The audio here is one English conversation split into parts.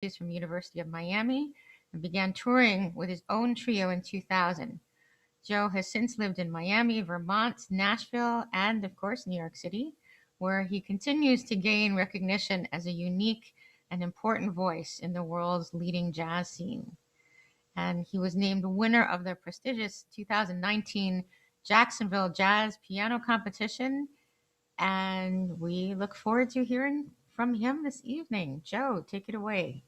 He's from University of Miami and began touring with his own trio in 2000. Joe has since lived in Miami, Vermont, Nashville, and of course, New York City, where he continues to gain recognition as a unique and important voice in the world's leading jazz scene. And he was named winner of the prestigious 2019 Jacksonville Jazz Piano Competition. And we look forward to hearing from him this evening. Joe, take it away.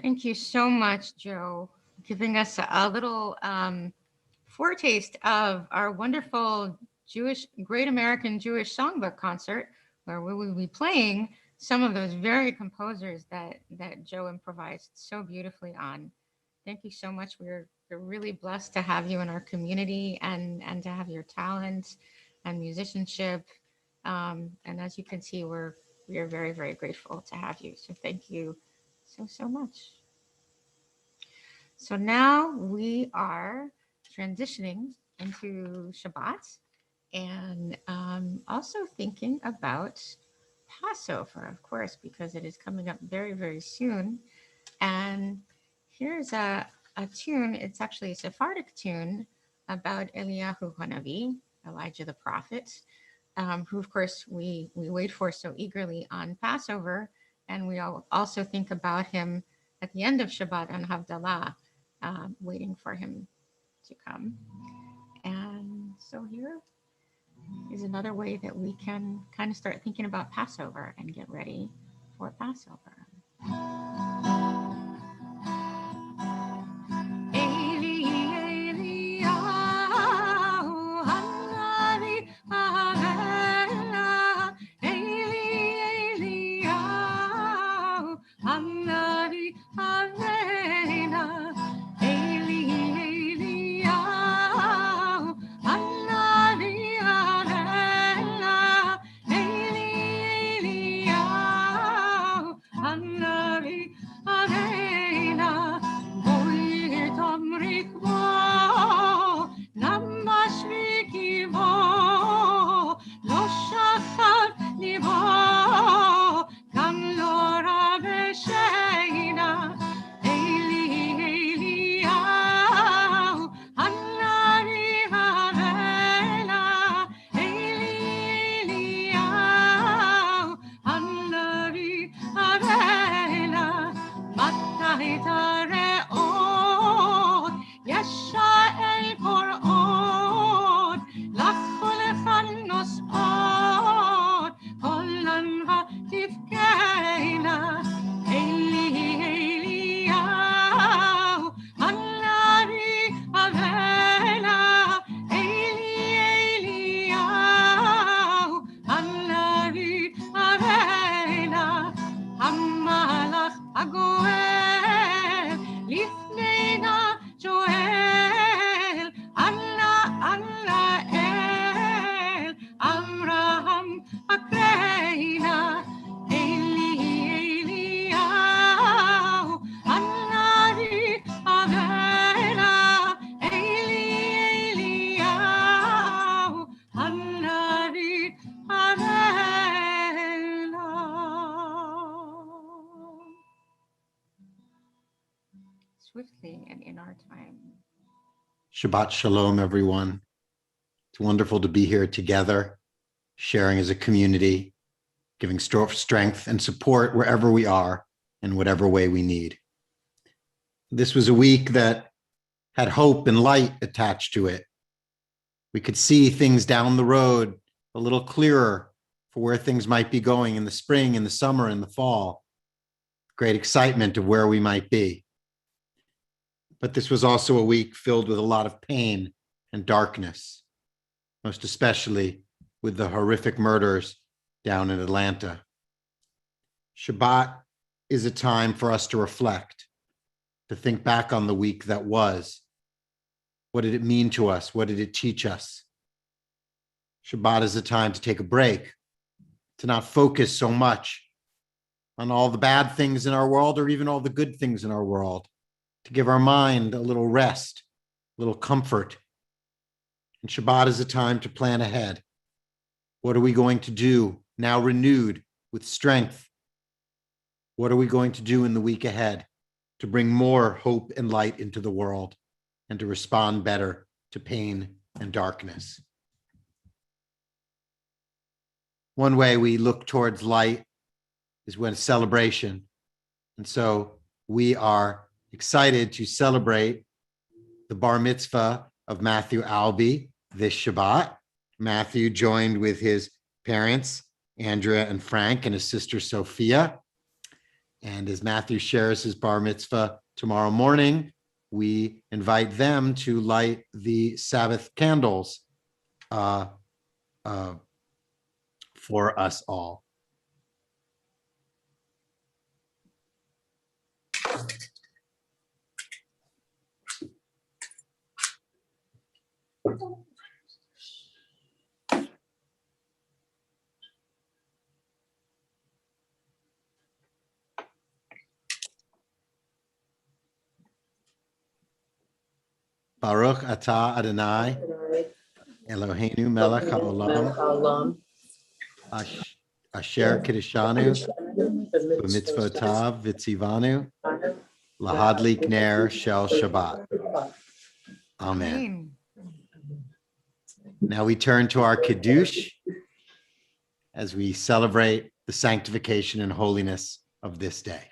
Thank you so much, Joe, giving us a little foretaste of our wonderful Great American Jewish Songbook concert, where we will be playing some of those very composers that Joe improvised so beautifully on. Thank you so much. We're really blessed to have you in our community and to have your talent and musicianship. And as you can see, we are very, very grateful to have you. So thank you so much. So now we are transitioning into Shabbat and also thinking about Passover, of course, because it is coming up very, very soon. And here's a tune. It's actually a Sephardic tune about Eliyahu Hanavi, Elijah the prophet, who, of course, we wait for so eagerly on Passover. And we also think about him at the end of Shabbat on Havdalah, waiting for him to come. And so here is another way that we can kind of start thinking about Passover and get ready for Passover. Swiftly and in our time. Shabbat Shalom, everyone. It's wonderful to be here together, sharing as a community, giving strength and support wherever we are in whatever way we need. This was a week that had hope and light attached to it. We could see things down the road a little clearer for where things might be going in the spring, in the summer, in the fall. Great excitement of where we might be. But this was also a week filled with a lot of pain and darkness, most especially with the horrific murders down in Atlanta. Shabbat is a time for us to reflect, to think back on the week that was. What did it mean to us? What did it teach us? Shabbat is a time to take a break, to not focus so much on all the bad things in our world or even all the good things in our world, to give our mind a little rest, a little comfort. And Shabbat is a time to plan ahead. What are we going to do now renewed with strength? What are we going to do in the week ahead to bring more hope and light into the world and to respond better to pain and darkness? One way we look towards light is when celebration. And so we are excited to celebrate the bar mitzvah of Matthew Albee this Shabbat. Matthew joined with his parents, Andrea and Frank, and his sister, Sophia. And as Matthew shares his bar mitzvah tomorrow morning, we invite them to light the Sabbath candles for us all. Baruch atah Adonai Eloheinu melech haolam asher kiddushanu b'mitzvotav v'tzivanu lahadlik ner shel Shabbat. Amen. Now we turn to our Kiddush as we celebrate the sanctification and holiness of this day.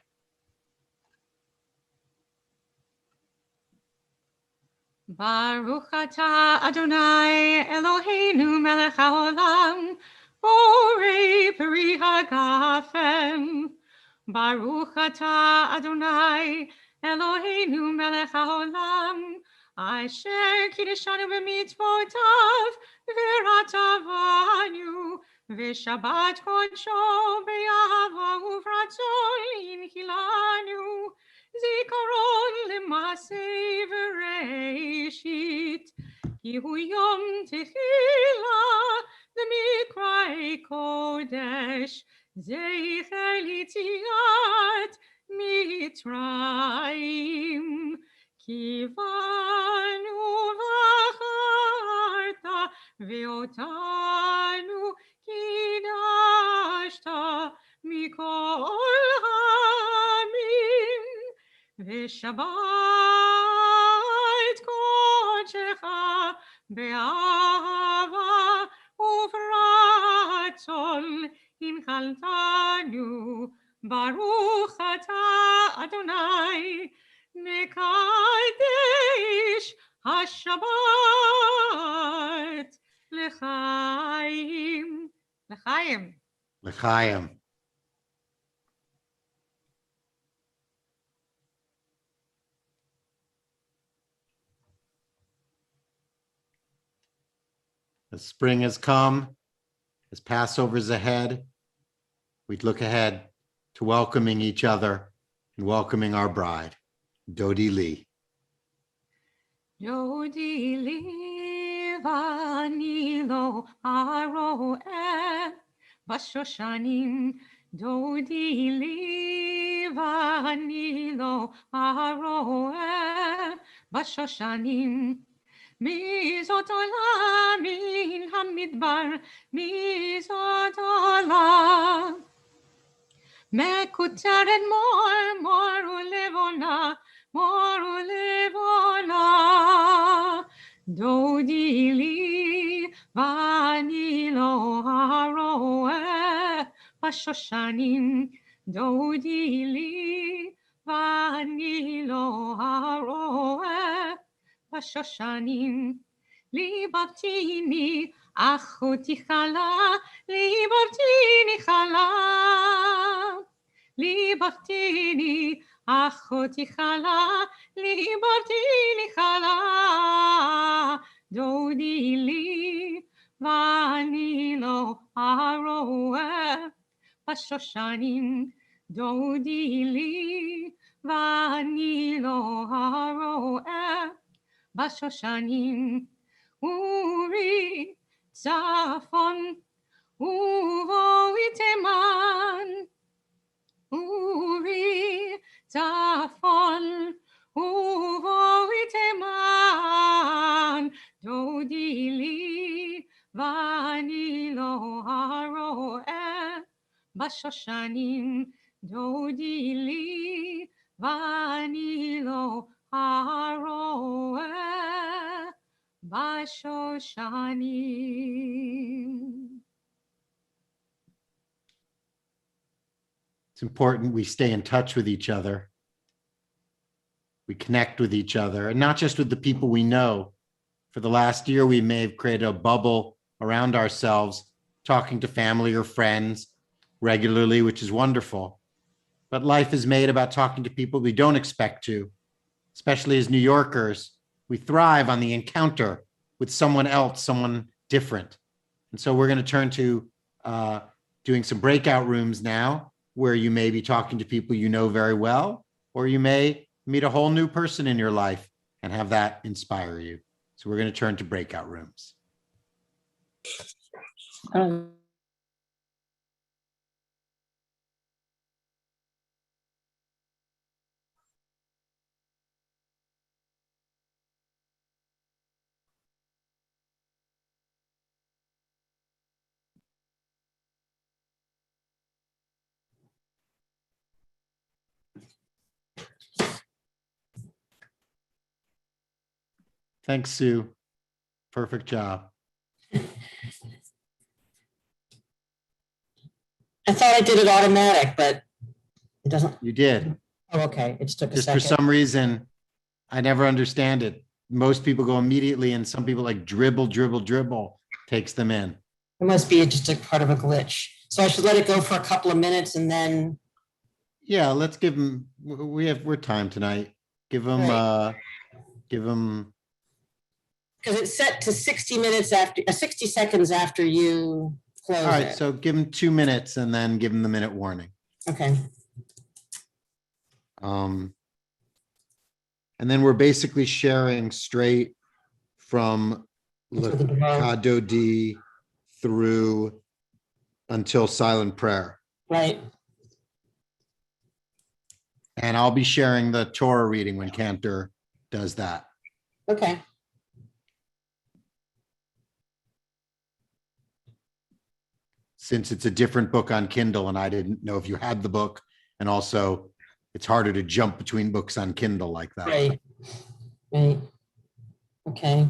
Baruch atah Adonai Eloheinu melech haolam borei peri hagafen. Baruch atah Adonai Eloheinu melech haolam asher kiddushanu b'mitzvotav v'ratavanu v'shabbat kodsho b'yahava uvratzon inchilanu zikaron l'maseh v'reishit ki hu yom tehillah l'mikra'ei kodesh zecher l'yetziat Mitzrayim kivanu v'acharta ve'otanu kidashta mikol ha'amim v'shabbat kodshecha be'ahava uvratzon inchaltanu Baruch atah Adonai mekadesh hashabbat l'chaim. L'chaim. L'chaim. As spring has come, as Passover is ahead, we look ahead to welcoming each other and welcoming our bride, Dodi Lee. Dodi Lee vani lo aroeh bashoshanim. Dodi Lee vani lo aroeh bashoshanim. Mizot olam min hamidbar mizot olam. Mekuteret mor ulevona Dodi li vani lo haroeh bashoshanim Dodi li vani lo haroeh bashoshanim Libatini achoti chala Libatini chala Libatini achoti chala Libatini chala Dodi li vani lo haroeh bashoshanim Dodi li vani lo haroeh bashoshanim Uri tzafon uvo iteman Uri tzafon uvo iteman Dodi li vani lo haroeh bashoshanim Dodi li vani lo haroeh bashoshanim. It's important we stay in touch with each other. We connect with each other, and not just with the people we know. For the last year, we may have created a bubble around ourselves, talking to family or friends regularly, which is wonderful. but life is made about talking to people we don't expect to. Especially as New Yorkers, we thrive on the encounter with someone else, someone different. And so we're going to turn to doing some breakout rooms now, where you may be talking to people you know very well, or you may meet a whole new person in your life and have that inspire you. So we're going to turn to breakout rooms. Thanks, Sue. Perfect job. I thought I did it automatic, but it doesn't. You did. Oh, okay. It just took a Just second. for some reason, I never understand it. Most people go immediately, and some people like dribble, takes them in. It must be just a part of a glitch. So I should let it go for a couple of minutes and then. Yeah, let's give them. We're time tonight. Give them. Right. Give them. Because it's set to 60 minutes after 60 seconds after you close. All right, it. so give them 2 minutes and then give them the minute warning. Okay. And then we're basically sharing straight from Leviticus D through until silent prayer. Right. And I'll be sharing the Torah reading when Cantor does that. Okay. Since it's a different book on Kindle, and I didn't know if you had the book, and also it's harder to jump between books on Kindle like that. Right. Right. Okay.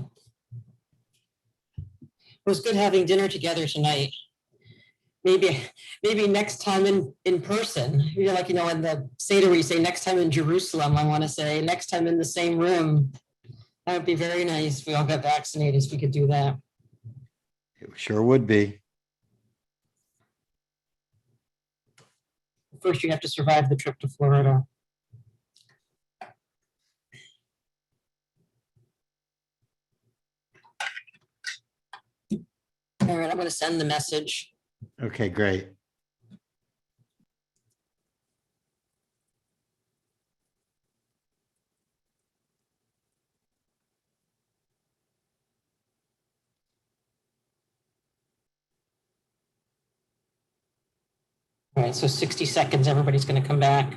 It was good having dinner together tonight. Maybe next time in person. You're like, in the Seder, we say next time in Jerusalem, I want to say next time in the same room. That would be very nice if we all got vaccinated, so we could do that. It sure would be. First, you have to survive the trip to Florida. All right, I'm going to send the message. Okay, great. All right, so 60 seconds, everybody's going to come back.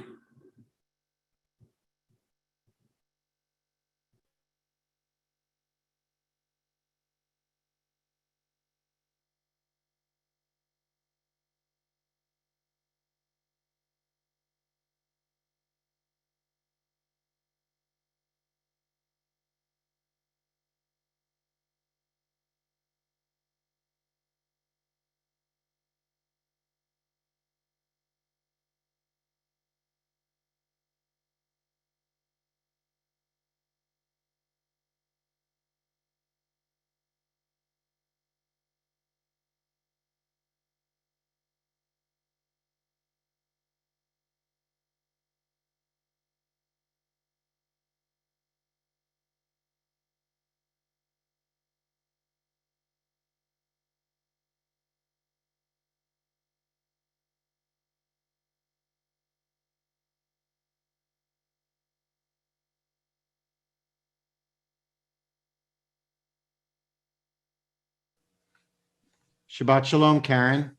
Shabbat Shalom, Karen.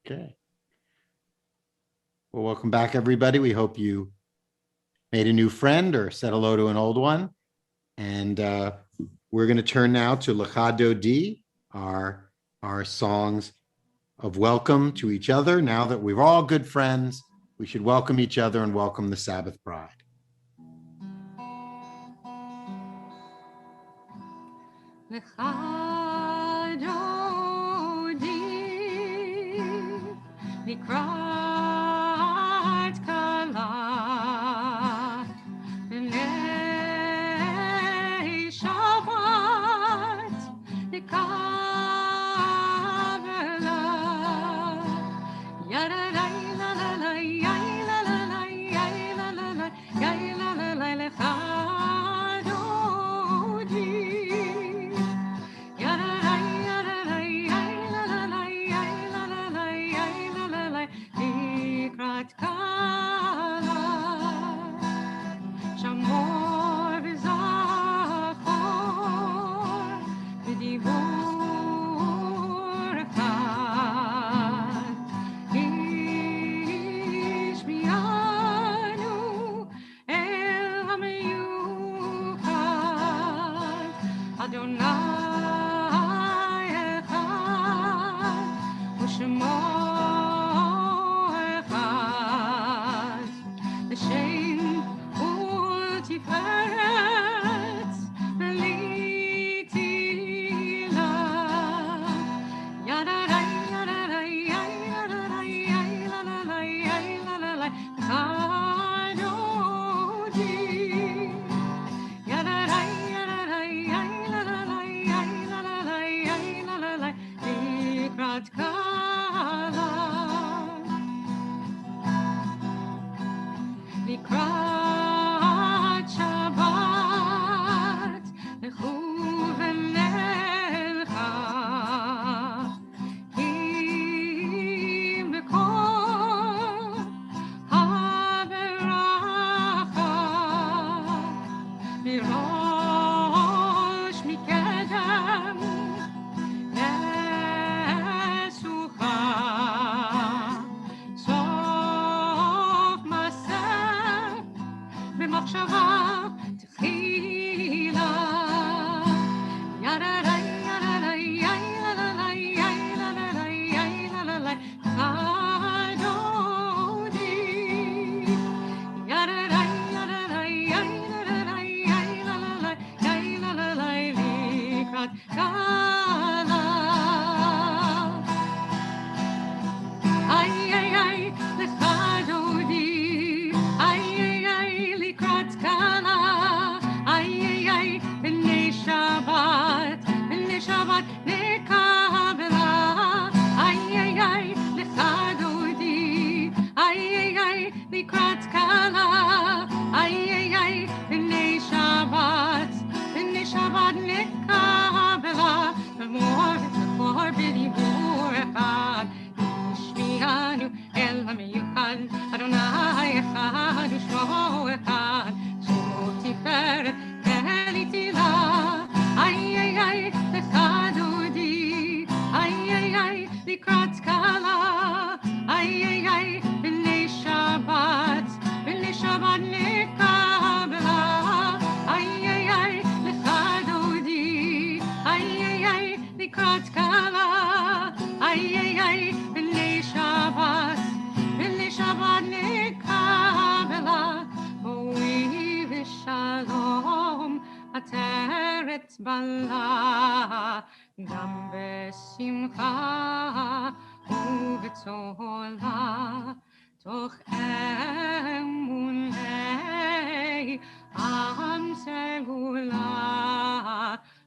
Okay. Well, welcome back, everybody. We hope you made a new friend or said hello to an old one. And we're going to turn now to Lecha D, our songs of welcome to each other. Now that we're all good friends, we should welcome each other and welcome the Sabbath bride. Lecha Dodi, Likrat גם בשמחה ובצהלה, תוך אמוני עם סגולה.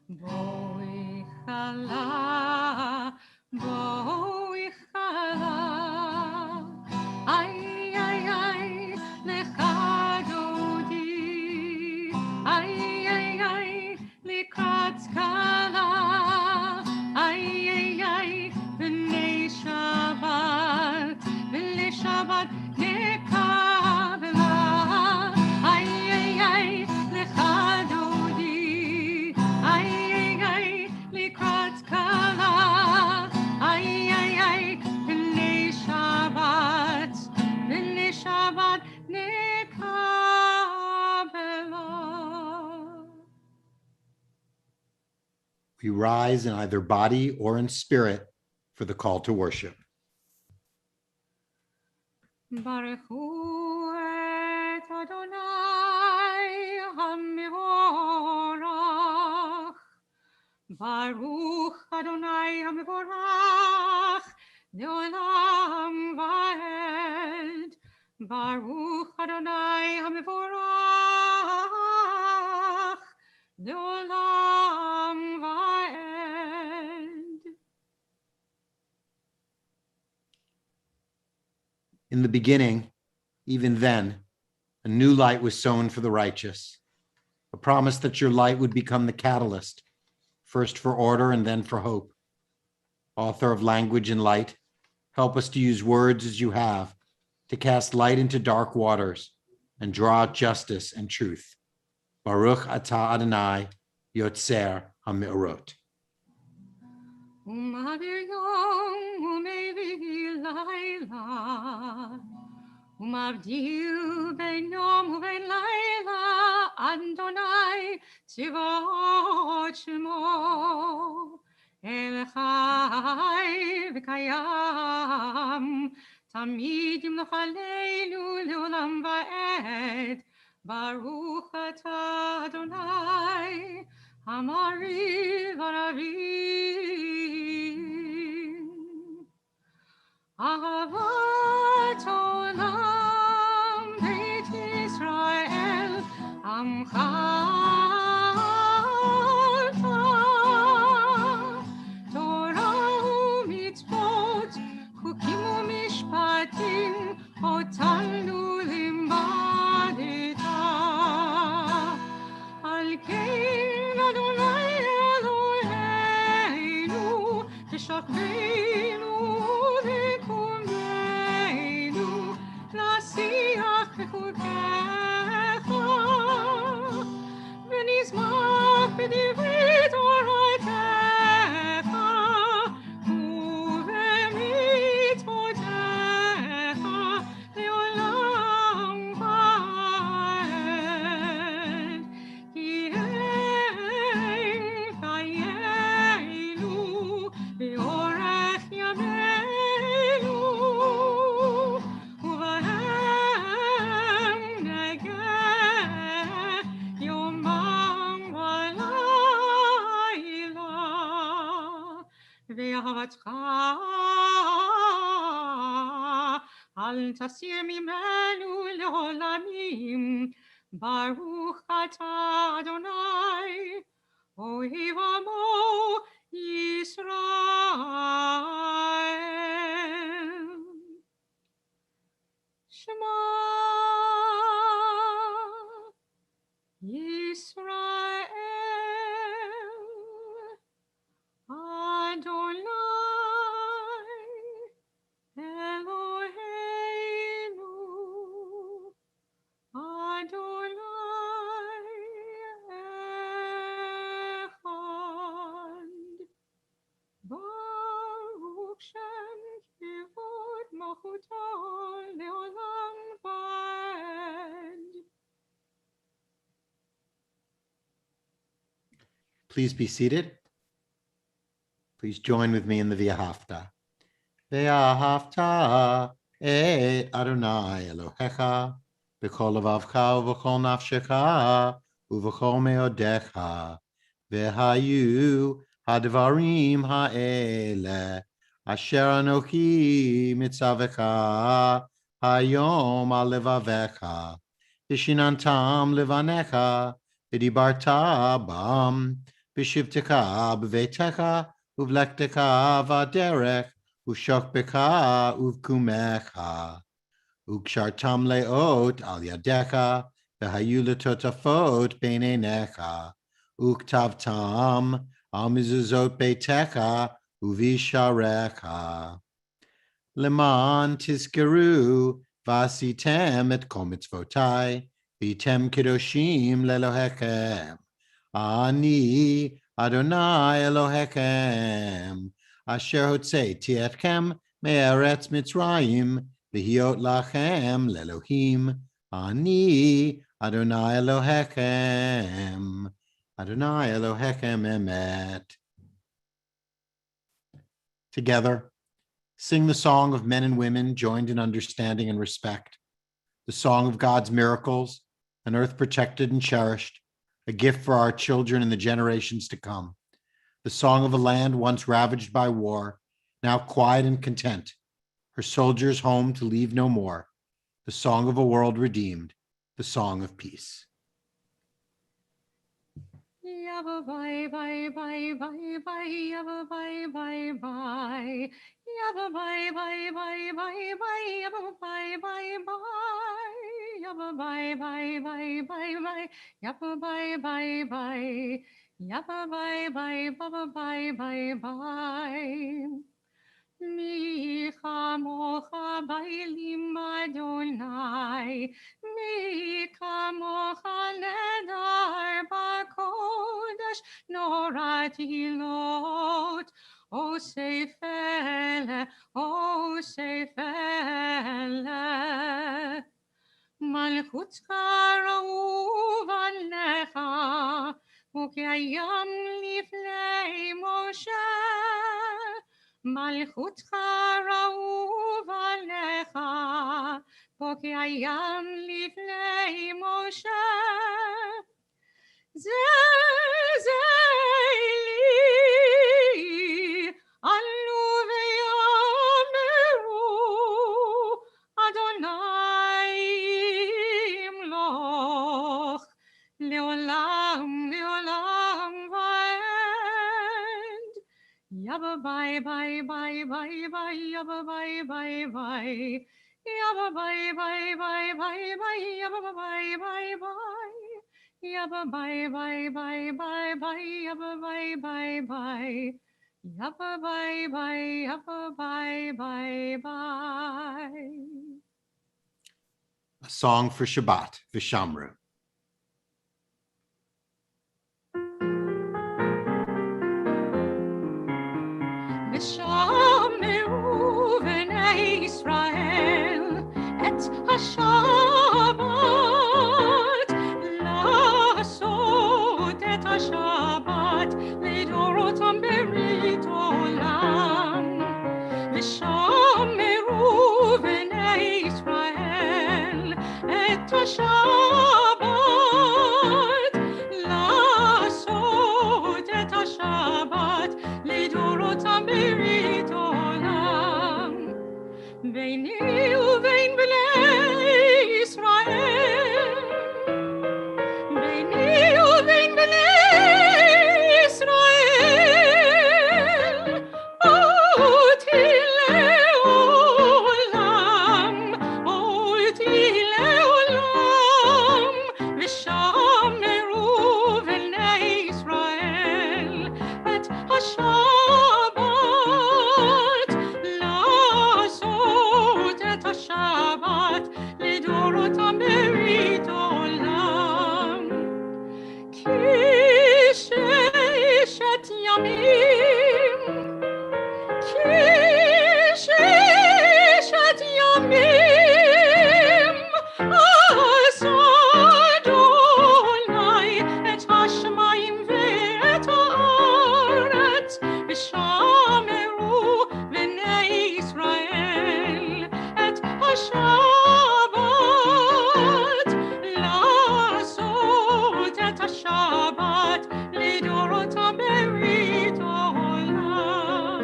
בואי חלה, בואי חלה, איי איי איי לך דודי, איי איי איי לקראת סקלה, איי איי איי בני שבת, בני שבת נקבלה, איי איי איי לך דודי, איי איי איי לקראת סקלה, איי איי איי בני שבת, בני שבת נקבלה. We rise in either body or in spirit for the call to worship. ברכו את אדוני המבורך, ברוך אדוני המבורך לעולם ועד, ברוך אדוני המבורך לעולם ועד. In the beginning, even then, a new light was sown for the righteous, a promise that your light would become the catalyst, first for order and then for hope. Author of language and light, help us to use words as you have, to cast light into dark waters and draw out justice and truth. Baruch atah Adonai, Yotzer HaMeorot. ומעביר יום ומביא לילה, ומבדיל בין יום ובין לילה, אדוני צבאות שמו. אל חי וקיים, תמיד ימלוך עלינו לעולם ועד. ברוך אתה אדוני, המריב ערבים. אהבת עולם בית ישראל, עמך אתה. תורה ומצוות, חוקים ומשפטים, אותנו לימדת. על כן אדוני אלוהינו, תשכבנו וקומנו, להשיח בחוקיך, ונשמח בדברי תורתך, ובמצוותיך לעולם. אל תסיר ממנו לעולמים, ברוך אתה אדוני, אוהב עמו ישראל. שמע ישראל, Adonai Eloheinu, Adonai Echad, Baruch Shem Kivod Malchuto Leolam Vaed. Please be seated. Please join with me in the V'ahavta. V'ahavta et Adonai Elohecha b'kol levavcha u'v'kol nafshecha u'v'kol meodecha v'hayu hadvarim ha'ele asher anochi mitzavecha hayom al levavecha v'shinantam levanecha v'dibarta bam v'shivtecha b'veitecha uvlekteka vaderech ushokbeka uvkumecha ukshartam leot al yadecha v'hayu letotafot beinenecha uktavtam al mezuzot beitecha uvisharecha leman tizkeru vasitem et kol mitzvotai v'item kedoshim lelohechem ani Adonai Elohechem, asher hotzeiti etchem me'eretz Mitzrayim, v'hiot lachem lelohim, ani Adonai Elohechem, Adonai Elohechem emet. Together, sing the song of men and women joined in understanding and respect, the song of God's miracles, an earth protected and cherished, a gift for our children and the generations to come. The song of a land once ravaged by war, now quiet and content, her soldiers home to leave no more. The song of a world redeemed, the song of peace. Yabba bye bye bye bye bye yabba bye bye bye yabba bye bye bye bye bye yabba bye bye bye yabba bye bye bye bye bye yabba bye bye bye yabba bye bye bye bye bye bye Mi chamocha bailim Adonai, mi chamocha nedar bakodesh, norati lot, o seifele, o seifele. Malchutcha ra'uv alecha, ukayam lifnei Moshe. Malchutcha ra'uv alecha, pokayam lifnei Moshe. Zeli alu ve'yameru Adonai imloch leolam leolam vaed. Yabba bye bye bye bye bye yabba bye bye bye yabba bye bye bye bye bye yabba bye bye bye yabba bye bye bye bye bye yabba bye bye bye yabba bye bye yabba bye bye bye. A song for Shabbat, Vishamru. V'shameru v'nei Yisrael et ha-Shabbat, la'asot et ha-Shabbat lidorotam berit olam. V'shameru v'nei Yisrael et ha-Shabbat, la'asot et ha-Shabbat lidorotam berit olam. Veini ובין בני ישראל, ביני ובין בני ישראל, אותי לעולם, אותי לעולם, ושמרו בני ישראל את השבת, לעשות את השבת לדורותם ברית עולם. כי ששת ימים, כי ששת ימים עשה אדוני את השמיים ואת הארץ, ושמרו בני ישראל את השבת, לעשות את השבת לדורותם ברית עולם.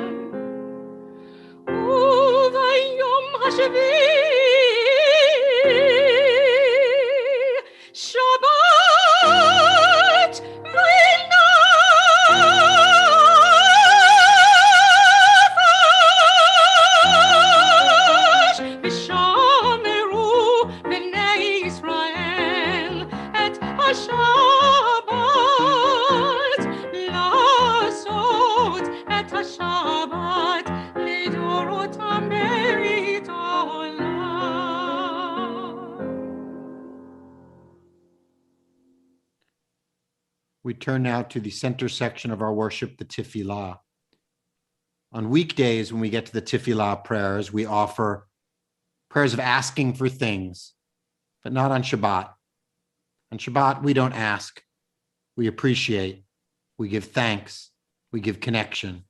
וביום השביעי שבת ונפש, ושמרו בני ישראל את השבת, לעשות את השבת לדורותם ברית עולם. We turn now to the center section of our worship, the Tefillah. On weekdays, when we get to the Tefillah prayers, we offer prayers of asking for things, but not on Shabbat. On Shabbat, we don't ask. We appreciate. We give thanks. We give connection.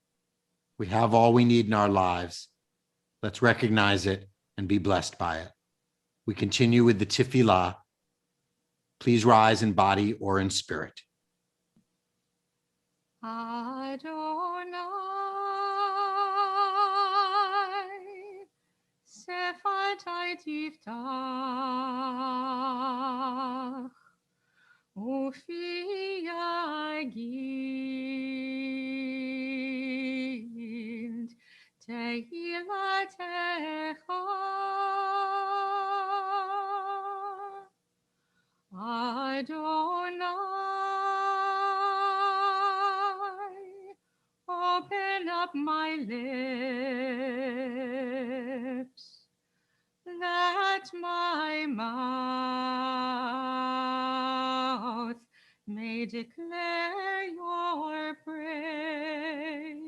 We have all we need in our lives. Let's recognize it and be blessed by it. We continue with the Tefillah. Please rise in body or in spirit. Adonai, Sephatai tiftach, Ufi yagid tehilatecha. Adonai, open up my lips, that my mouth may declare your praise.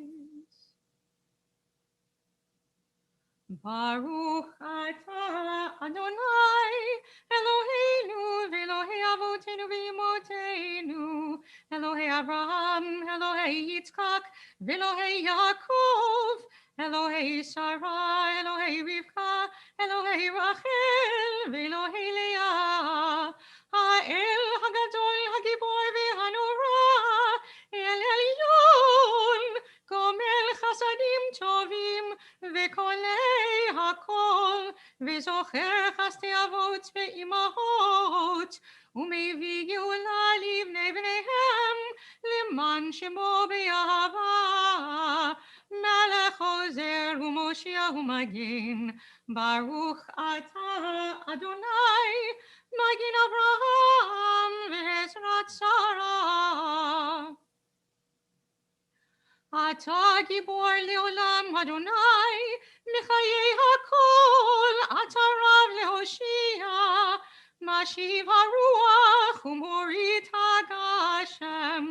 Baruch atah Adonai, Eloheinu v'Elohei avotenu v'imotenu, Elohei Abraham, Elohei Yitzchak, v'Elohei Yaakov, Elohei Sarah, Elohei Rivka, Elohei Rachel, v'Elohei Leah, Ha'el Hagadol Hagibor v'Hanora, El Elyon, Gomel Chasadim Tovim, v'Kolei Hakol, v'Zocher Chasdei Avot v'Imahot, U'mevii Geula livnei bneihem, Leman Shemo be'ahava, Melech Ozer u'Moshiach u'Magin, Baruch atah Adonai, Magin Avraham v'Ezrat Sarah. Ata gibor leolam Adonai, Mechayei hakol, Ata rav lehoshia, Mashiv haruach u'morit hagashem,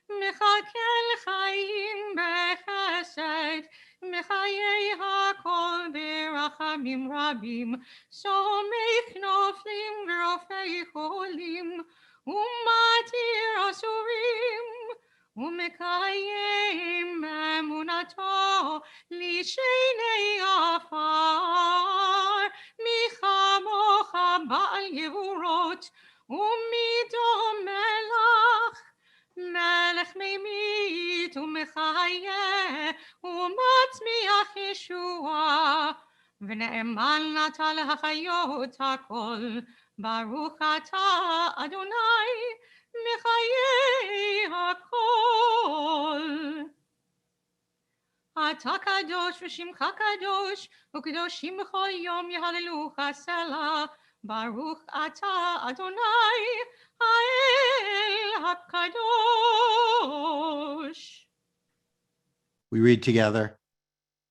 Mechakel chayim bechesed, Mechayei hakol berachamim rabim, Somech noflim v'rofei cholim, Umatir asurim, ומקיים אמונתו לשני עפר, מי כמוך בעל גבורות ומידו מלך, מלך ממית ומחיה ומצמיח ישועה, ונאמן אתה להחיות הכל, ברוך אתה אדוני מחיי הכל. אתה קדוש ושמך קדוש, וקדושים בכל יום יהללוך סלה, ברוך אתה אדוני האל הקדוש. We read together,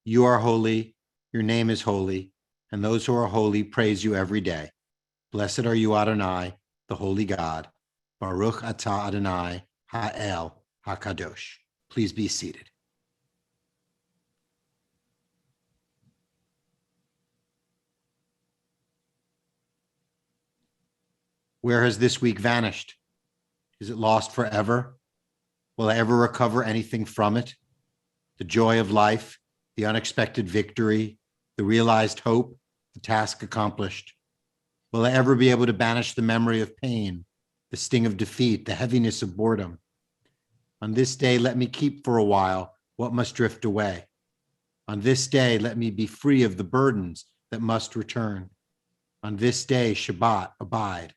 you are holy, your name is holy, and those who are holy praise you every day. Blessed are you, Adonai, the holy God. Baruch atah Adonai, ha'el hakadosh. Please be seated. Where has this week vanished? Is it lost forever? Will I ever recover anything from it? The joy of life, the unexpected victory, the realized hope, the task accomplished. Will I ever be able to banish the memory of pain, the sting of defeat, the heaviness of boredom? On this day, let me keep for a while what must drift away. On this day, let me be free of the burdens that must return. On this day, Shabbat, abide.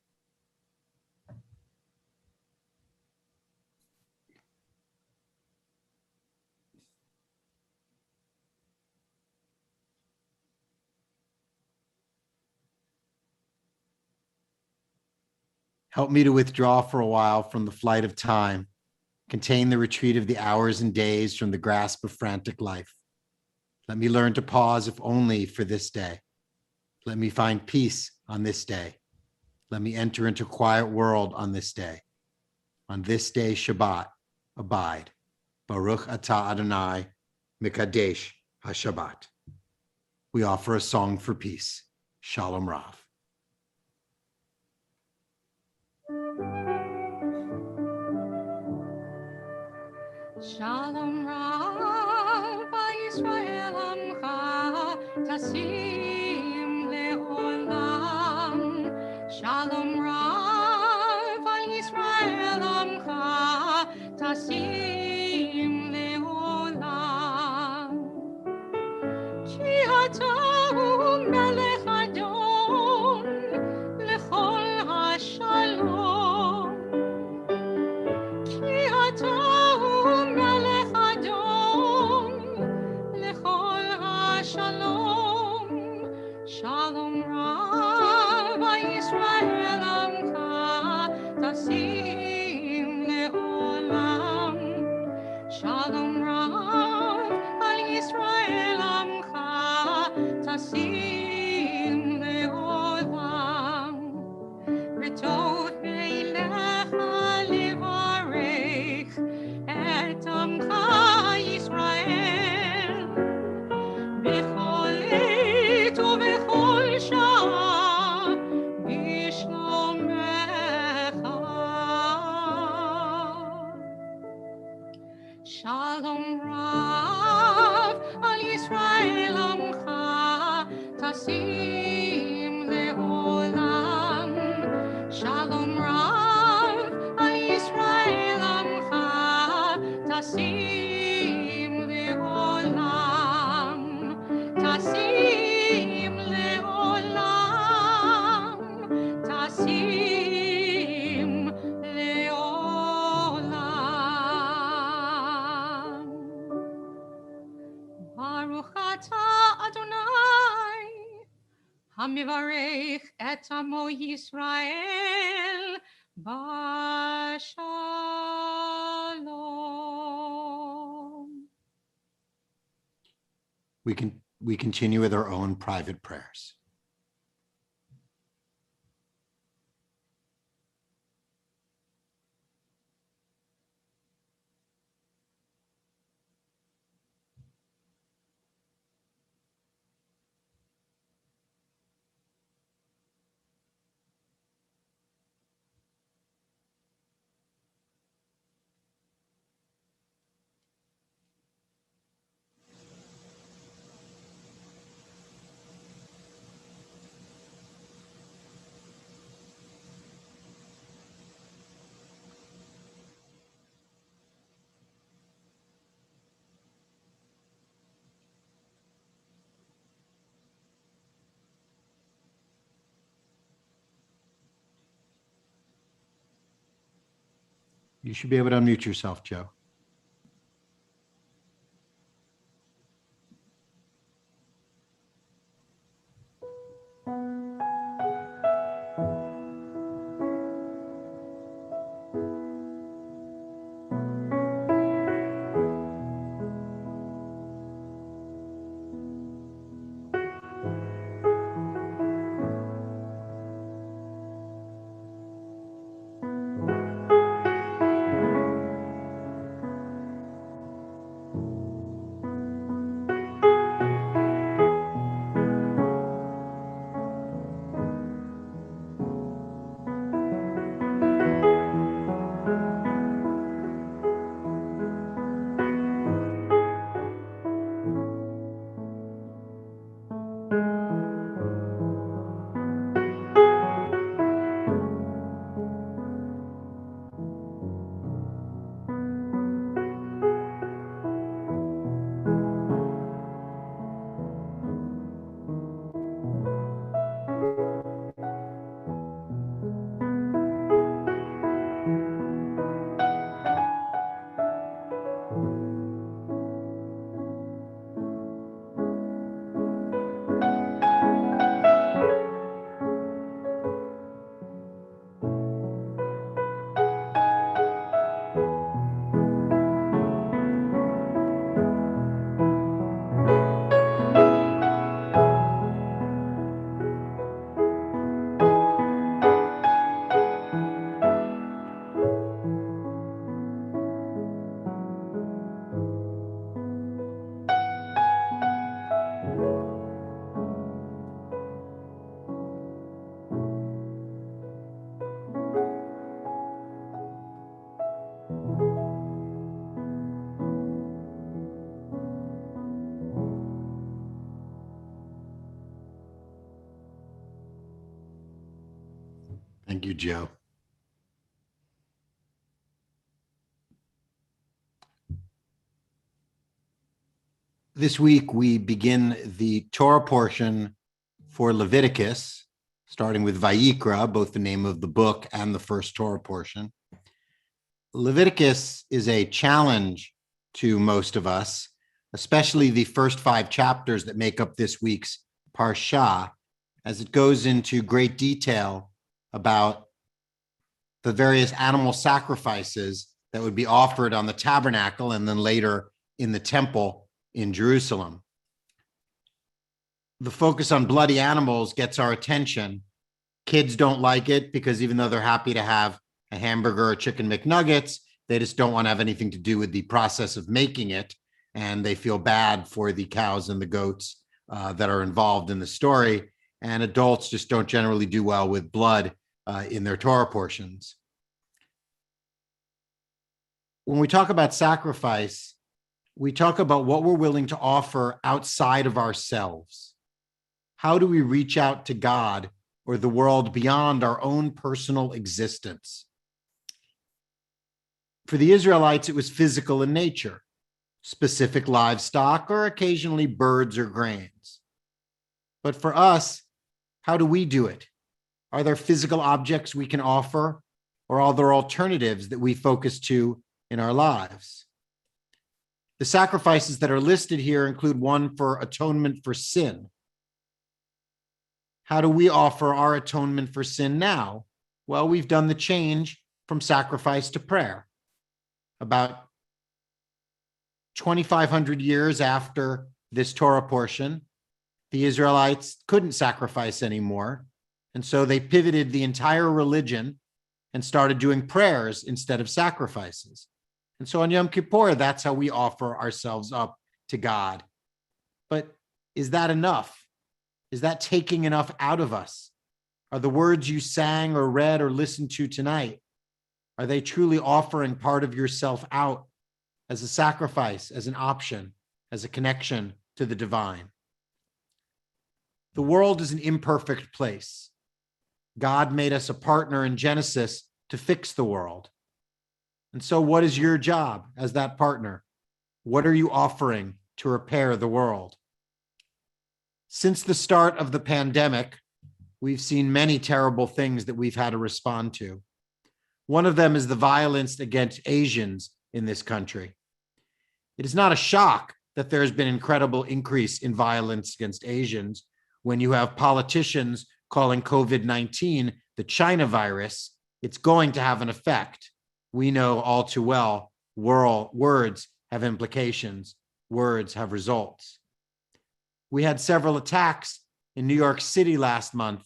Help me to withdraw for a while from the flight of time, contain the retreat of the hours and days from the grasp of frantic life. Let me learn to pause, if only for this day. Let me find peace on this day. Let me enter into a quiet world on this day. On this day, Shabbat, abide. Baruch atah Adonai, Mikadesh HaShabbat. We offer a song for peace. Shalom Rav. Shalom Rav Yisrael Amcha Tasim Leolam. Shalom Rav Yisrael Amcha Tasim Leolam. Ki Atahu Melech Adon Lechol HaShalom. Ki Atahu Melech Adon Lechol HaShalom. Shalom Rav Yisrael Amcha Tasim Leolam. Shalom Rav al Yisrael Amcha Tasim Leolam. V'tov Eilecha Levarech et Amcha Yisrael b'chol עת ובכל שעה בשלומך. Shalom Rav al Yisrael Amcha Tasim Leolam. Shalom Rav al Yisrael Amcha Tasim Leolam. Tasim Leolam. Tasim Leolam. Baruch atah Adonai Hamivarech et amo Yisrael Bashalom. We continue with our own private prayers. You should be able to unmute yourself, Joe. Thank you, Joe. This week, we begin the Torah portion for Leviticus, starting with Vayikra, both the name of the book and the first Torah portion. Leviticus is a challenge to most of us, especially the first 5 chapters that make up this week's Parsha, as it goes into great detail about the various animal sacrifices that would be offered on the tabernacle and then later in the temple in Jerusalem. The focus on bloody animals gets our attention. Kids don't like it because even though they're happy to have a hamburger or chicken McNuggets, they just don't want to have anything to do with the process of making it. And they feel bad for the cows and the goats that are involved in the story. And adults just don't generally do well with blood in their Torah portions. When we talk about sacrifice, we talk about what we're willing to offer outside of ourselves. How do we reach out to God or the world beyond our own personal existence? For the Israelites, it was physical in nature, specific livestock, or occasionally birds or grains. But for us, how do we do it? Are there physical objects we can offer, or are there alternatives that we focus to in our lives? The sacrifices that are listed here include one for atonement for sin. How do we offer our atonement for sin now? Well, we've done the change from sacrifice to prayer. About 2,500 years after this Torah portion, the Israelites couldn't sacrifice anymore. And so they pivoted the entire religion and started doing prayers instead of sacrifices. And so on Yom Kippur, that's how we offer ourselves up to God. But is that enough? Is that taking enough out of us? Are the words you sang or read or listened to tonight, are they truly offering part of yourself out as a sacrifice, as an option, as a connection to the divine? The world is an imperfect place. God made us a partner in Genesis to fix the world. And so what is your job as that partner? What are you offering to repair the world? Since the start of the pandemic, we've seen many terrible things that we've had to respond to. One of them is the violence against Asians in this country. It is not a shock that there has been an incredible increase in violence against Asians when you have politicians calling COVID-19 the China virus. It's going to have an effect. We know all too well, words have implications, words have results. We had several attacks in New York City last month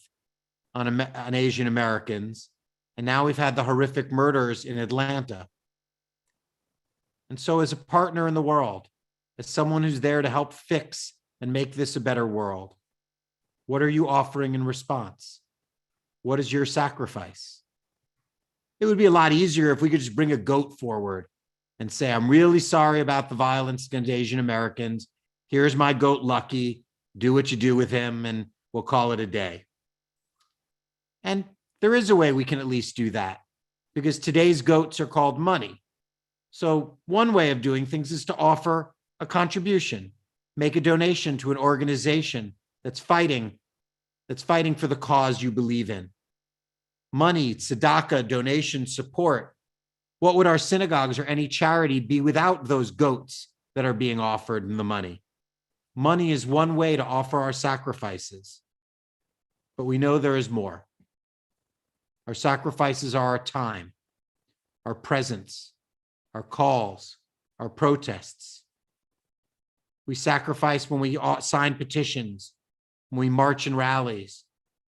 on Asian Americans, and now we've had the horrific murders in Atlanta. And so as a partner in the world, as someone who's there to help fix and make this a better world, what are you offering in response? What is your sacrifice? It would be a lot easier if we could just bring a goat forward and say, I'm really sorry about the violence against Asian Americans. Here's my goat Lucky. Do what you do with him, and we'll call it a day. And there is a way we can at least do that, because today's goats are called money. So one way of doing things is to offer a contribution, make a donation to an organization that's fighting for the cause you believe in. Money, tzedakah, donation, support. What would our synagogues or any charity be without those goats that are being offered in the money? Money is one way to offer our sacrifices, but we know there is more. Our sacrifices are our time, our presence, our calls, our protests. We sacrifice when we sign petitions, when we march in rallies,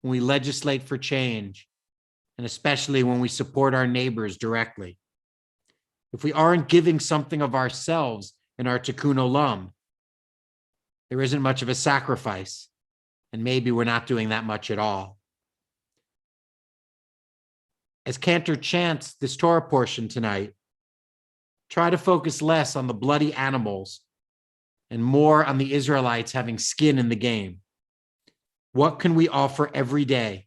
when we legislate for change, and especially when we support our neighbors directly. If we aren't giving something of ourselves in our tikkun olam, there isn't much of a sacrifice, and maybe we're not doing that much at all. As Cantor chants this Torah portion tonight, try to focus less on the bloody animals and more on the Israelites having skin in the game. What can we offer every day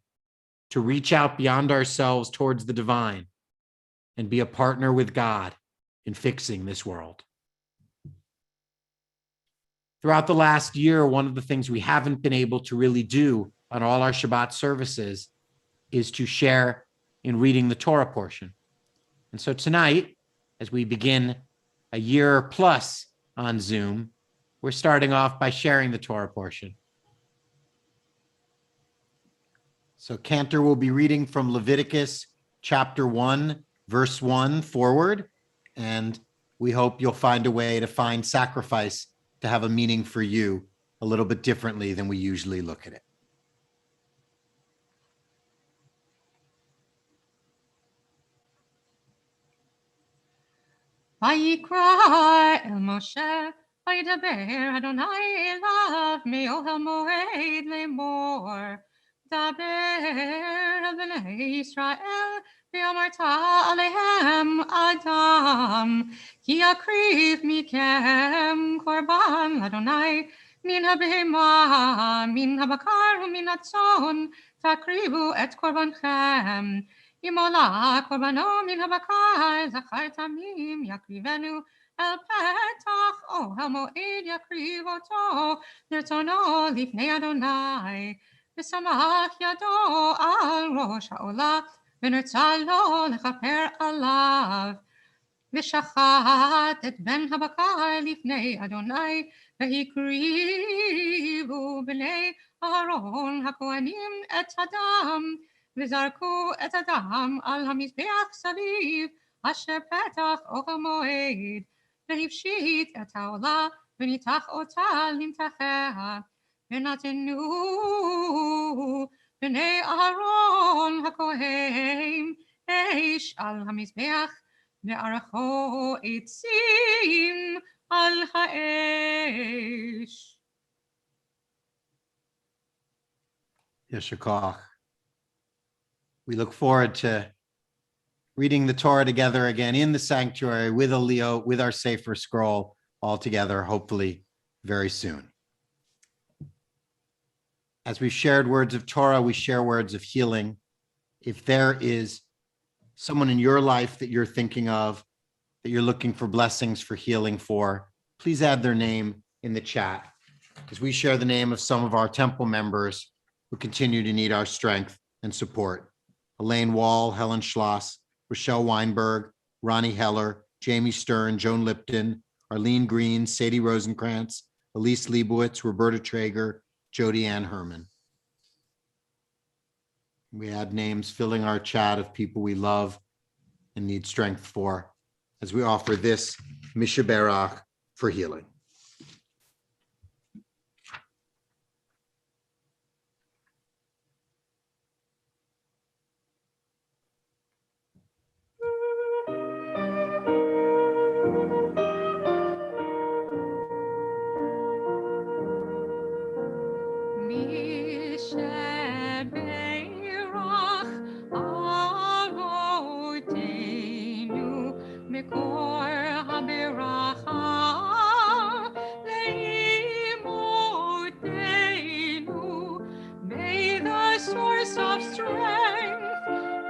to reach out beyond ourselves towards the divine and be a partner with God in fixing this world? Throughout the last year, one of the things we haven't been able to really do on all our Shabbat services is to share in reading the Torah portion. And so tonight, as we begin a year plus on Zoom, we're starting off by sharing the Torah portion. So Cantor will be reading from Leviticus chapter 1, verse 1 forward, and we hope you'll find a way to find sacrifice to have a meaning for you a little bit differently than we usually look at it. ויקרא אל משה, וידבר אדוני אליו מאוהל מועד לאמור, דבר אל בני ישראל, ואמרת עליהם אדם, כי יקריב מכם קורבן לאדוני, מן הבהמה, מן הבקר ומן הצאן, תקריבו את קורבנכם. אם עולה קורבנו מן הבקר, זכר תמים יקריבנו אל פתח אוהל מועד יקריב אותו, לרצונו לפני אדוני, ושמח ידו על ראש העולה, ונרצה לו לכפר עליו. ושחט את בן הבקר לפני אדוני, והקריבו בני אהרון הכהנים את הדם, וזרקו את הדם על המזבח סביב, אשר פתח אוהל מועד, והפשיט את העולה, וניתח אותה למתחיה, ונתנו בני אהרון הכהן אש על המזבח, וערכו עצים על האש. Yesher Koach. We look forward to reading the Torah together again in the sanctuary with a Leo, with our Sefer Scroll all together, hopefully very soon. As we've shared words of Torah, we share words of healing. If there is someone in your life that you're thinking of, that you're looking for blessings for healing for, please add their name in the chat, as we share the name of some of our temple members who continue to need our strength and support. Elaine Wall, Helen Schloss, Rochelle Weinberg, Ronnie Heller, Jamie Stern, Joan Lipton, Arlene Green, Sadie Rosenkrantz, Elise Leibowitz, Roberta Traeger, Jody Ann Herman. We add names filling our chat of people we love and need strength for as we offer this Mishaberach for healing. May the source of strength,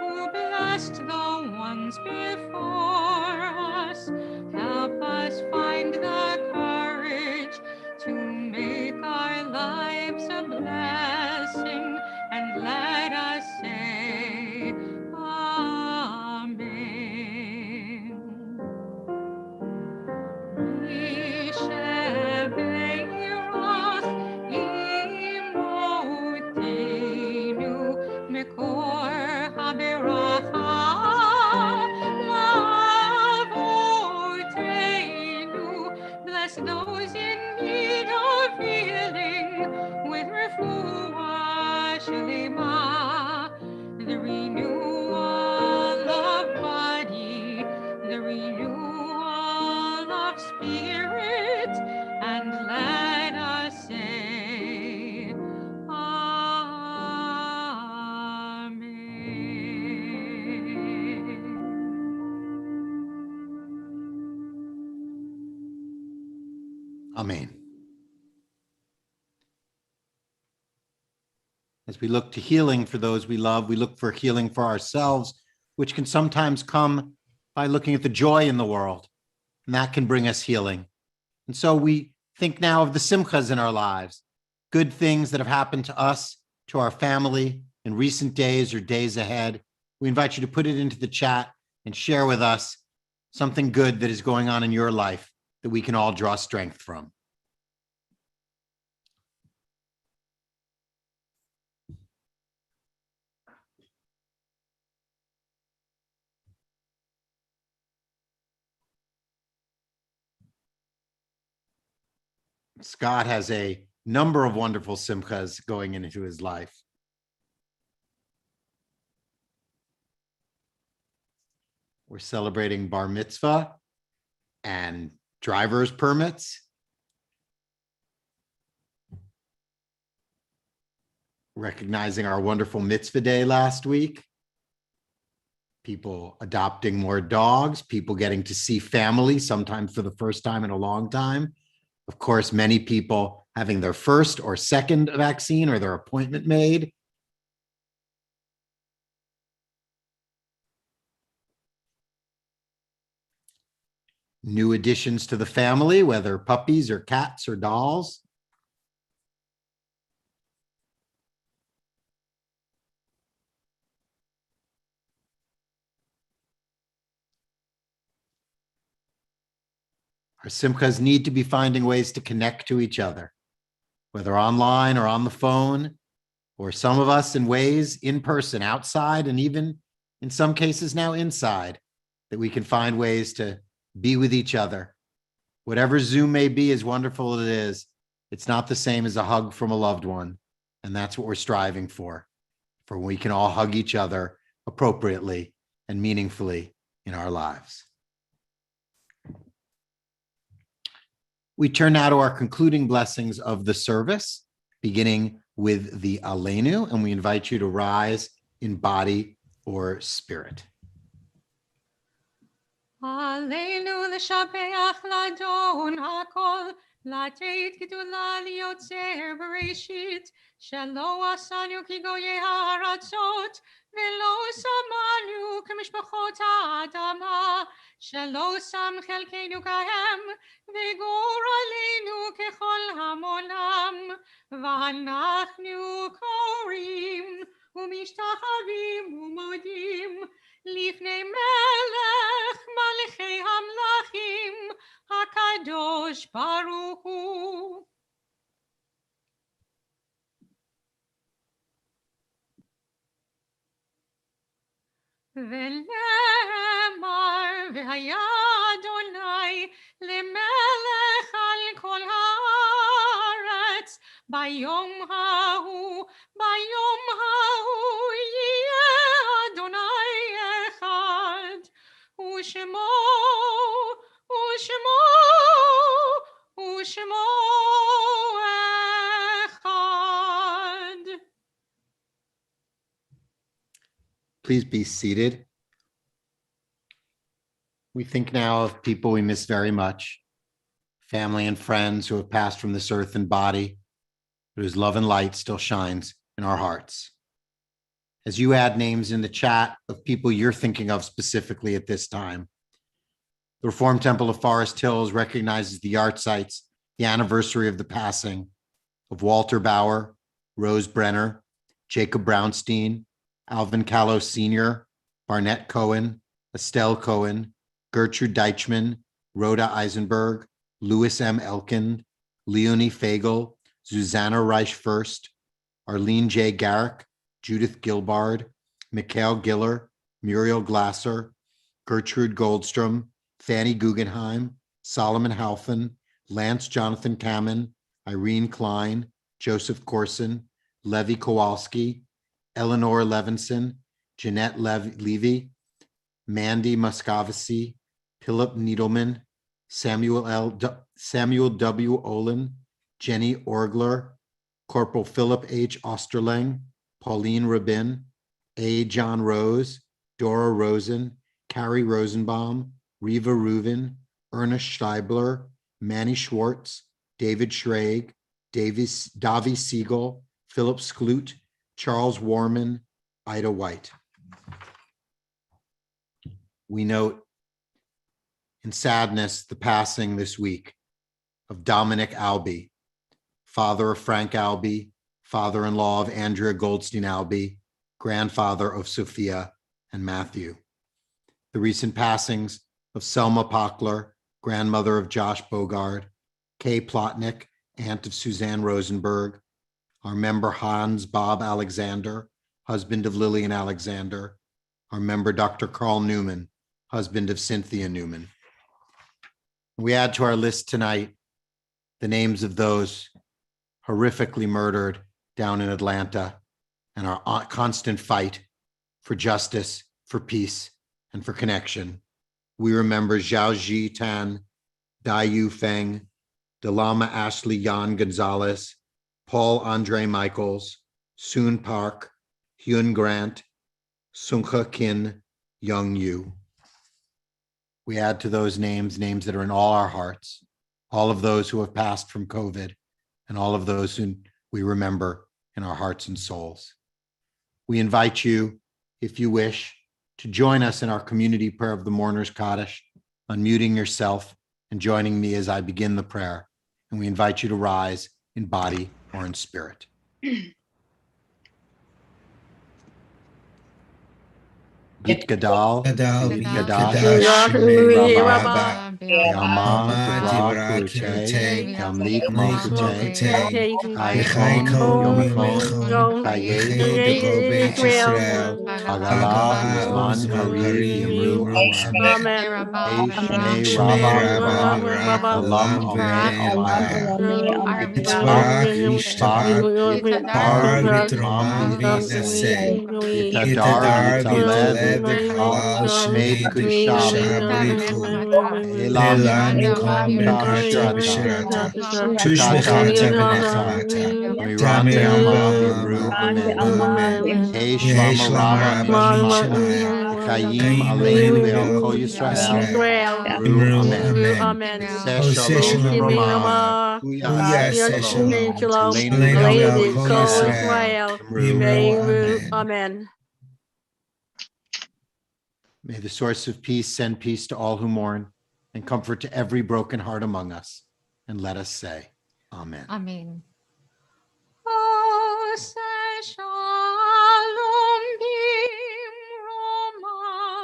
who blessed the ones before us, help us find the courage to make our lives a blessing, and let us say Amen. Mishaberach imotenu mekor haberacha lavotenu. Bless those in need of healing with refuah shlema, the renewal of body, the renewal of spirit, and let us say Amen. Amen. As we look to healing for those we love, we look for healing for ourselves, which can sometimes come by looking at the joy in the world, and that can bring us healing. And so we think now of the simchas in our lives, good things that have happened to us, to our family in recent days or days ahead. We invite you to put it into the chat and share with us something good that is going on in your life that we can all draw strength from. Scott has a number of wonderful simchas going into his life. We're celebrating bar mitzvah and driver's permits. Recognizing our wonderful mitzvah day last week. People adopting more dogs, people getting to see family, sometimes for the first time in a long time. Of course, many people having their first or second vaccine or their appointment made. New additions to the family, whether puppies or cats or dolls. Our simchas need to be finding ways to connect to each other, whether online or on the phone, or some of us in ways in person, outside, and even in some cases now inside, that we can find ways to be with each other. Whatever Zoom may be, as wonderful as it is, it's not the same as a hug from a loved one. And that's what we're striving for when we can all hug each other appropriately and meaningfully in our lives. We turn now to our concluding blessings of the service, beginning with the Aleinu, and we invite you to rise in body or spirit. Aleinu l'shabeach l'adon hakol, לתת גדולה ליוצר בראשית, שלא עשנו כגויי הארצות, ולא שמנו כמשפחות האדמה, שלא שם חלקנו כהם, וגורלנו ככל המונם, ואנחנו קוראים ומשתחווים ומודים, לפני מלך מלכי המלכים, הקדוש ברוך הוא. ונאמר, והיה אדוני למלך על כל הארץ, ביום ההוא יהיה אדוני אחד, ושמו אחד. Please be seated. We think now of people we miss very much, family and friends who have passed from this earth and body, but whose love and light still shines in our hearts. As you add names in the chat of people you're thinking of specifically at this time, the Reformed Temple of Forest Hills recognizes the yahrzeit, the anniversary of the passing of Walter Bauer, Rose Brenner, Jacob Brownstein, Alvin Callow Sr., Barnett Cohen, Estelle Cohen, Gertrude Deichmann, Rhoda Eisenberg, Louis M. Elkin, Leonie Fagel, Susanna Reich First, Arlene J. Garrick, Judith Gilbard, Mikhail Giller, Muriel Glasser, Gertrude Goldstrom, Fanny Guggenheim, Solomon Halfin, Lance Jonathan Kamen, Irene Klein, Joseph Corson, Levi Kowalski, Eleanor Levinson, Jeanette Levy, Mandy Muscovici, Philip Needleman, Samuel W. Olin, Jenny Orgler, Corporal Philip H. Osterling, Pauline Rabin, A. John Rose, Dora Rosen, Carrie Rosenbaum, Reva Reuven, Ernest Steibler, Manny Schwartz, David Schrage, Davi Siegel, Philip Skloot, Charles Warman, Ida White. We note in sadness the passing this week of Dominic Albee, father of Frank Albee, father-in-law of Andrea Goldstein Albee, grandfather of Sophia and Matthew. The recent passings of Selma Pockler, grandmother of Josh Bogard, Kay Plotnick, aunt of Suzanne Rosenberg, our member Hans Bob Alexander, husband of Lillian Alexander, our member Dr. Carl Newman, husband of Cynthia Newman. We add to our list tonight the names of those horrifically murdered down in Atlanta and our constant fight for justice, for peace, and for connection. We remember Zhao Ji Tan, Dai Yu Feng, Delama Ashley Yan Gonzalez, Paul Andre Michaels, Soon Park, Hyun Grant, Sungha Kin, Young Yu. We add to those names that are in all our hearts, all of those who have passed from COVID, and all of those who we remember in our hearts and souls. We invite you, if you wish, to join us in our community prayer of the Mourner's Kaddish, unmuting yourself and joining me as I begin the prayer. And we invite you to rise in body or in spirit. Git Gadal, Gadash, Rabba, Yama, Dibra, Kurute, Yamlik, Malkute, Chaychon, Yomchon, Chayed, Israel, Hagala, Uzman, Kariv, Yimru, Amen. Shmei, Rabba, Olam, Olam, Yitzbarak, Yishbak, Yitam, V'Naseh, Yitadar, Yitaleh, Shmeid Kushav, Elam Nikam B'Shirata, Tushmechata B'Nechamata, Miram Be'amav Yimru Amen. Yehi Shlama Rabba Shemaya, Chayim Aleinu Ve'al Kol Yisrael, Yimru Amen. Seh Shalom Rama, Uyah Shalom, Aleinu Ve'al Kol Yisrael, Yimru Amen. May the source of peace send peace to all who mourn and comfort to every broken heart among us. And let us say, Amen. Amen. Oh, say shalom bimroma.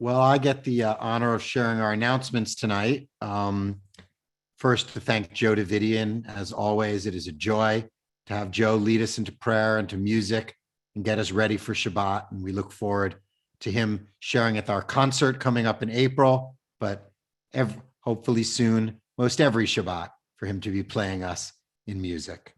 Well, I get the honor of sharing our announcements tonight. First, to thank Joe Davidian. As always, it is a joy to have Joe lead us into prayer and to music and get us ready for Shabbat. And we look forward to him sharing at our concert coming up in April, but hopefully soon, most every Shabbat, for him to be playing us in music.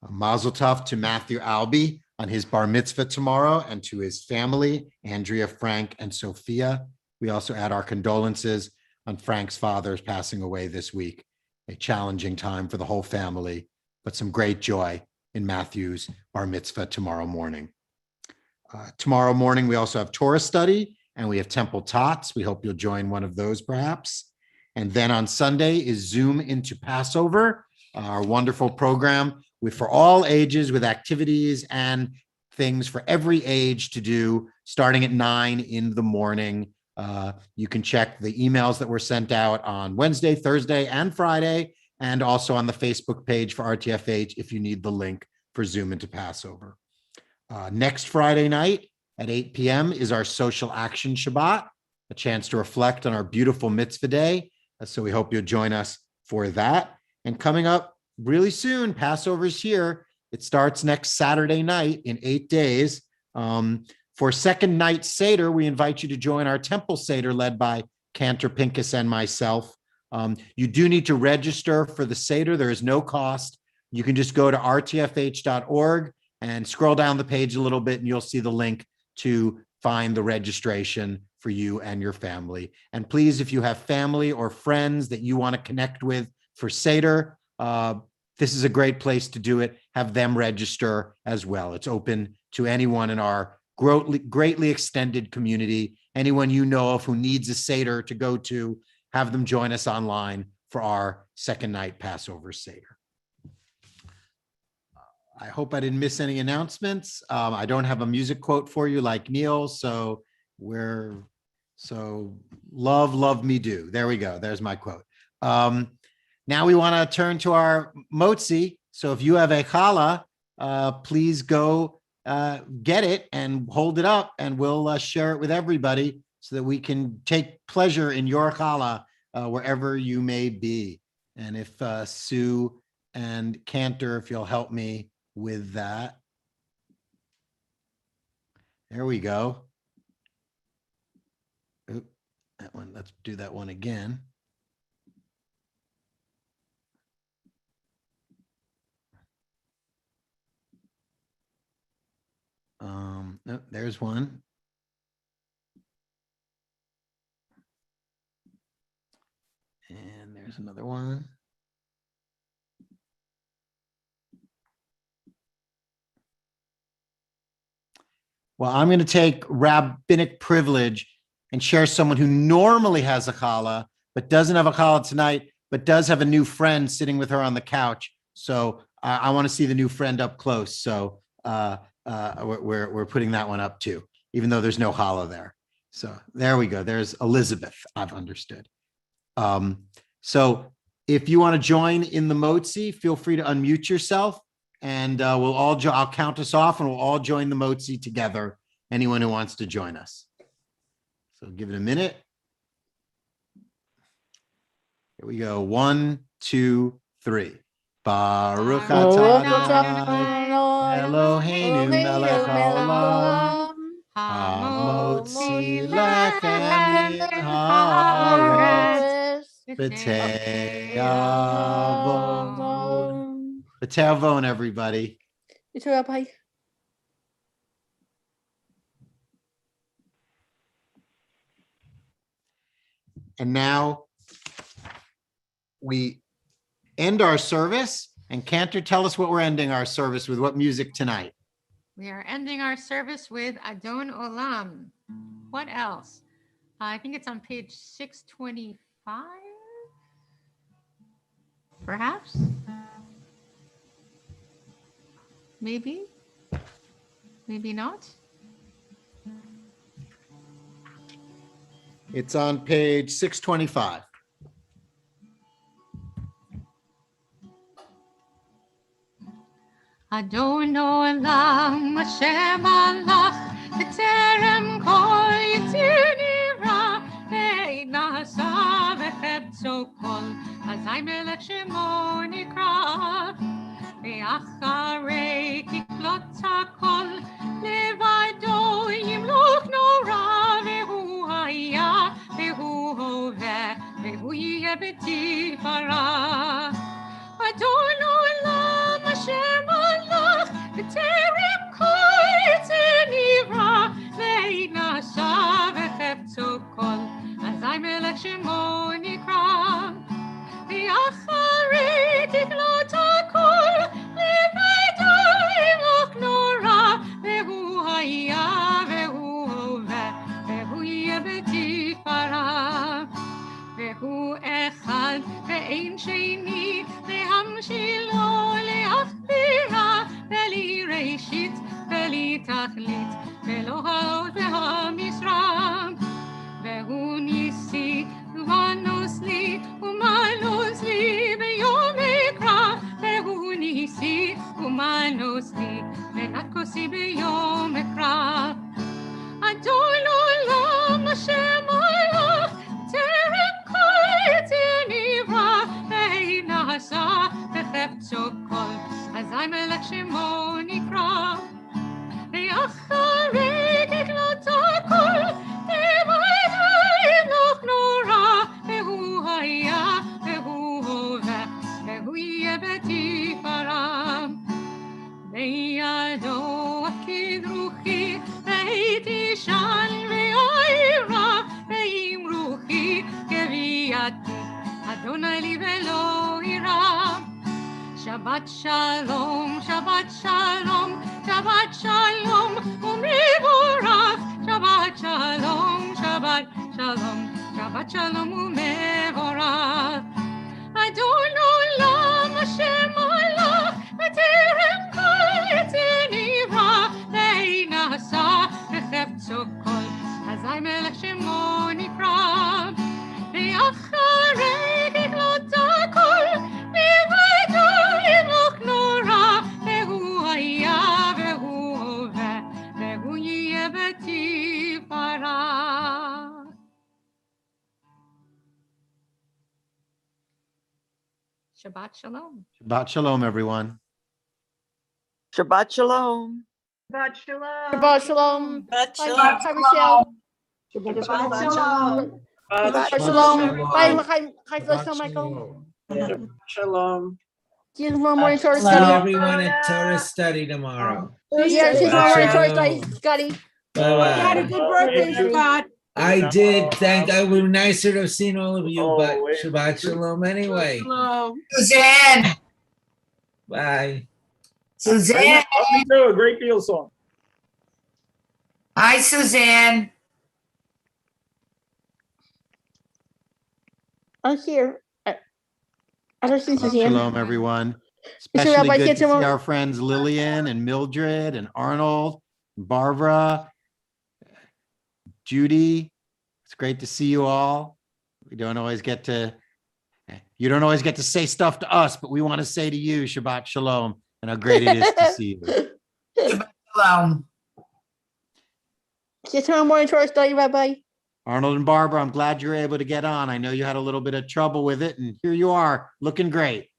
Mazel tov to Matthew Albee on his bar mitzvah tomorrow and to his family, Andrea, Frank, and Sophia. We also add our condolences on Frank's father's passing away this week. A challenging time for the whole family, but some great joy in Matthew's bar mitzvah tomorrow morning. Tomorrow morning, we also have Torah study and we have Temple Tots. We hope you'll join one of those perhaps. And then on Sunday is Zoom into Passover, our wonderful program for all ages with activities and things for every age to do starting at 9 in the morning. You can check the emails that were sent out on Wednesday, Thursday, and Friday, and also on the Facebook page for RTFH if you need the link for Zoom into Passover. Next Friday night at 8 p.m. is our Social Action Shabbat, a chance to reflect on our beautiful mitzvah day. So we hope you'll join us for that. And coming up really soon, Passover is here. It starts next Saturday night in 8 days. For second night Seder, we invite you to join our Temple Seder led by Cantor Pincus and myself. You do need to register for the Seder. There is no cost. You can just go to rtfh.org and scroll down the page a little bit and you'll see the link to find the registration for you and your family. And please, if you have family or friends that you want to connect with for Seder, this is a great place to do it. Have them register as well. It's open to anyone in our greatly extended community. Anyone you know of who needs a Seder to go to, have them join us online for our second night Passover Seder. I hope I didn't miss any announcements. I don't have a music quote for you like Neil, so love me do. There we go. There's my quote. Now we want to turn to our motzi. So if you have a challah, please go get it and hold it up and we'll share it with everybody so that we can take pleasure in your challah wherever you may be. And if Sue and Cantor, if you'll help me with that. There we go. Oop, that one, let's do that one again. No, there's one. And there's another one. Well, I'm going to take rabbinic privilege and share someone who normally has a challah, but doesn't have a challah tonight, but does have a new friend sitting with her on the couch. So I want to see the new friend up close. So we're putting that one up too, even though there's no challah there. So there we go. There's Elizabeth. I've understood. So if you want to join in the motzi, feel free to unmute yourself. And we'll all, I'll count us off and we'll all join the motzi together. Anyone who wants to join us. So give it a minute. Here we go. 1, 2, 3. Baruch atah Eloheinu melech haolam hamotzi lechem min haaretz b'te'avon. B'te'avon, everybody. You too, Rabbi. And now we end our service. And Cantor, tell us what we're ending our service with. What music tonight? We are ending our service with Adon Olam. What else? I think it's on page 625. Perhaps? Maybe? Maybe not? It's on page 625. Adon Olam Hashem Allah B'terem kol yitzir nira אזי מלך שמו נקרא, ואחרי תקלוט הכל, לבדו ימלוך נורא, והוא היה, והוא הווה, והוא יהיה בתפארה. אדון עולם אשר מלך, בטרם כל יצא נברא, ואין נשא וחפצו כל, אזי מלך שמו נקרא. ואחרי תקלוט הכל, לבדו ימלוך נורא, והוא היה, והוא הווה, והוא יהיה בתפארה. והוא אחד ואין שני, להמשילו להכבירה, בלי ראשית בלי תכלית, ולא האות והמשרה. והוא ניסי ומנוס לי, ומנוס לי ביום אקרא, והוא ניסי ומנוס לי, מנת כוסי ביום אקרא. אדון עולם אשר מלך, טרם כל יצא נברא, ואין נעשה וחפצו כל, אזי מלך שמו נקרא. ואחרי תקלוט הכל, לבדו ימלוך נורא, והוא היה, והוא הווה, והוא יהיה בתפארה. בידו עקיד רוחי, והייתי שן וירא, ועם רוחי גוויתי, אדוני לי ולא ירא. שבת שלום, שבת שלום, שבת שלום, ומבורך. שבת שלום, שבת שלום, שבת שלום ומבורך. אדון עולם אשר מלך, בטרם כל יצא נברא, ואין נעשה וחפצו כל, אזי מלך שמו נקרא. ואחרי תקלוט הכל, לבדו ימלוך נורא, והוא היה, והוא הווה, והוא יהיה בתפארה. Shabbat Shalom. Shabbat Shalom, everyone. Shabbat Shalom. Shabbat Shalom. Shabbat Shalom. But Hi, Michelle. Shabbat Shalom. Shabbat Shalom. Hi, Phyllis, Michael. Shalom. See you tomorrow morning, Torah See study. everyone at Torah study tomorrow. Yeah, see you tomorrow morning, Torah study, Scotty. Bye-bye. Good birthday, Shabbat. I did. I would be nicer to have seen all of you, but Shabbat Shalom anyway. Suzanne, Bye. Suzanne. Me too, a great deal song. Hi, Suzanne. I'm here. I don't see Shabbat Suzanne. Shalom, everyone. Rabbi, Especially good can't to see you- our friends Lillian and Mildred and Arnold, and Barbara, Judy. It's great to see you all. You don't always get to say stuff to us, but we want to say to you, Shabbat Shalom, and how great it is to see you. Hello. See you tomorrow morning, Torah study, Rabbi. Arnold and Barbara, I'm glad you were able to get on. I know you had a little bit of trouble with it, and here you are, looking great.